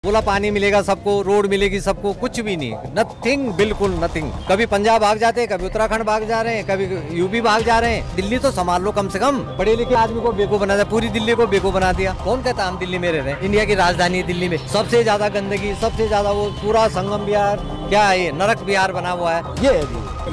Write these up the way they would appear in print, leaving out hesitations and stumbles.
बोला पानी मिलेगा सबको, रोड मिलेगी सबको, कुछ भी नहीं, नथिंग, बिल्कुल नथिंग। कभी पंजाब भाग जाते हैं, कभी उत्तराखंड भाग जा रहे हैं, कभी यूपी भाग जा रहे हैं। दिल्ली तो संभाल लो कम से कम। पढ़े लिखे आदमी को बेवकूफ बना दिया, पूरी दिल्ली को बेवकूफ बना दिया। कौन कहता हम दिल्ली में रह रहे हैं? इंडिया की राजधानी है दिल्ली में, सबसे ज्यादा गंदगी, सबसे ज्यादा वो पूरा संगम विहार, क्या है ये, नरक विहार बना हुआ है।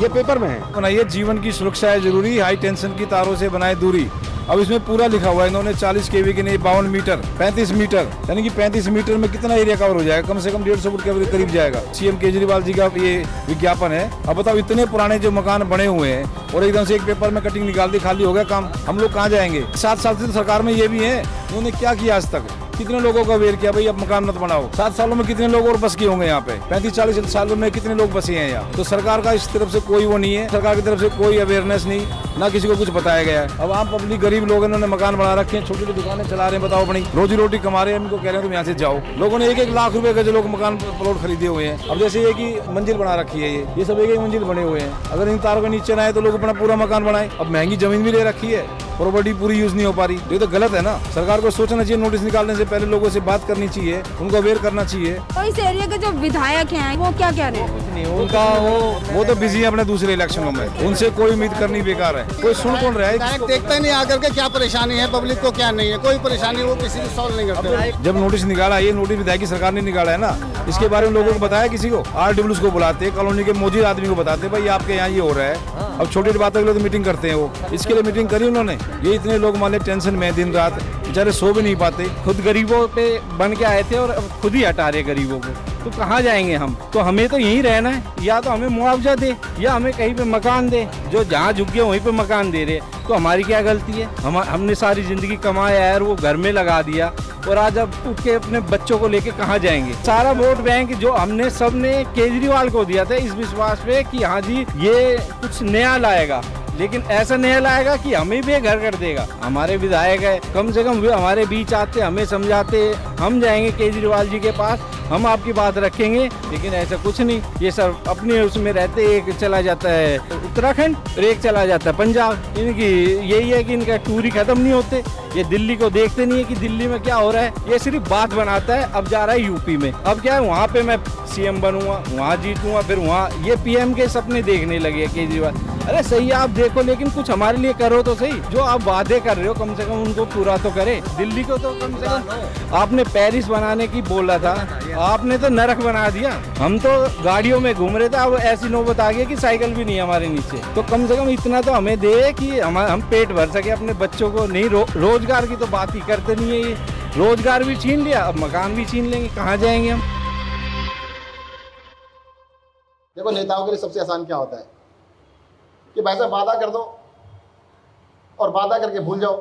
ये पेपर में है। ये जीवन की सुरक्षा है जरूरी, हाई टेंशन की तारों से बनाए दूरी। अब इसमें पूरा लिखा हुआ है इन्होंने 40 kV की नहीं, 52 मीटर, 35 मीटर, यानी कि 35 मीटर में कितना एरिया कवर हो जाएगा? कम से कम 150 फुट के करीब जाएगा। सीएम केजरीवाल जी का ये विज्ञापन है। अब बताओ, इतने पुराने जो मकान बने हुए हैं और एकदम से एक पेपर में कटिंग निकाल दी, खाली हो गया काम। हम लोग कहाँ जाएंगे? 7 साल से तो सरकार में ये भी है, उन्होंने क्या किया आज तक? कितने लोगों का अवेयर किया भाई अब मकान मत बनाओ? 7 सालों में कितने लोग और बस के होंगे यहाँ पे? 35-40 सालों में कितने लोग बसे हैं यहाँ? तो सरकार का इस तरफ से कोई वो नहीं है, सरकार की तरफ से कोई अवेयरनेस नहीं, ना किसी को कुछ बताया गया है। अब आम पब्लिक, गरीब लोग, इन्होंने मकान बना रखे हैं, छोटी छोटी दुकानें चला रहे हैं, बताओ अपनी रोजी रोटी कमा रहे हैं। इनको कह रहे हैं तुम यहाँ से जाओ। लोगों ने 1-1 लाख रुपए का जो लोग मकान प्लॉट खरीदे हुए हैं। अब जैसे एक ही मंजिल बना रखी है, ये सब 1-1 मंजिल बने हुए हैं। अगर इन तारों के नीचे ना आए तो लोग अपना पूरा मकान बनाए। अब महंगी जमीन भी ले रखी है, प्रॉपर्टी पूरी यूज नहीं हो पा रही। ये तो गलत है ना। सरकार को सोचना चाहिए, नोटिस निकालने से पहले लोगों से बात करनी चाहिए, उनको अवेयर करना चाहिए। तो इस एरिया के जो विधायक हैं वो क्या कह रहे हैं? कुछ नहीं, उनका वो तो बिजी है अपने दूसरे इलेक्शनों में, उनसे कोई उम्मीद करनी बेकार है। कोई सुन कौन रहा है? देखता ही नहीं आकर के क्या परेशानी है पब्लिक को, क्या नहीं है, कोई परेशानी वो किसी को सॉल्व नहीं करते। जब नोटिस निकाला, ये नोटिस विधायक की सरकार ने निकाला है ना, इसके बारे में लोगों को बताया किसी को? RWs को बुलाते, कॉलोनी के मौजूद आदमी को बताते, भाई आपके यहाँ ये हो रहा है। अब छोटी छोटी बातों के लिए तो मीटिंग करते हैं वो, इसके लिए मीटिंग करी उन्होंने। ये इतने लोग मान टेंशन में दिन रात बेचारे सो भी नहीं पाते। खुद गरीबों पे बन के आए थे और अब खुद ही हटा रहे गरीबों को, तो कहाँ जाएंगे हम? तो हमें तो यहीं रहना है, या तो हमें मुआवजा दे या हमें कहीं पे मकान दे। जो जहाँ झुक गए वहीं पे मकान दे रहे, तो हमारी क्या गलती है? हमने सारी जिंदगी कमाया है और वो घर में लगा दिया, और आज अब उठ के अपने बच्चों को लेके कहाँ जाएंगे? सारा वोट बैंक जो हमने सबने केजरीवाल को दिया था इस विश्वास पे कि हाँ जी ये कुछ नया लाएगा, लेकिन ऐसा नया लाएगा कि हमें भी घर कर देगा। हमारे विधायक है, कम से कम वे हमारे बीच आते, हमें समझाते, हम जाएंगे केजरीवाल जी के पास, हम आपकी बात रखेंगे, लेकिन ऐसा कुछ नहीं। ये सब अपने उसमें रहते, एक चला जाता है उत्तराखंड और एक चला जाता है पंजाब। इनकी यही है कि इनका टूर ही खत्म नहीं होते। ये दिल्ली को देखते नहीं है कि दिल्ली में क्या हो रहा है, ये सिर्फ बात बनाता है। अब जा रहा है यूपी में, अब क्या है, वहाँ पे मैं CM बनूंगा, वहाँ जीतूंगा, फिर वहाँ ये PM के सपने देखने लगे केजरीवाल। अरे सही है, आप देखो, लेकिन कुछ हमारे लिए करो तो सही। जो आप वादे कर रहे हो कम से कम उनको पूरा तो करे। दिल्ली को तो कम से कम आपने पेरिस बनाने की बोला था, आपने तो नरक बना दिया। हम तो गाड़ियों में घूम रहे थे, अब ऐसी नौबत आ गई कि साइकिल भी नहीं हमारे नीचे। तो कम से कम इतना तो हमें दे कि हम पेट भर सके अपने बच्चों को। नहीं, रोजगार की तो बात ही करते नहीं है। ये रोजगार भी छीन लिया, अब मकान भी छीन लेंगे, कहाँ जाएंगे हम? देखो, नेताओं के लिए सबसे आसान क्या होता है कि भाई साहब वादा कर दो और वादा करके भूल जाओ।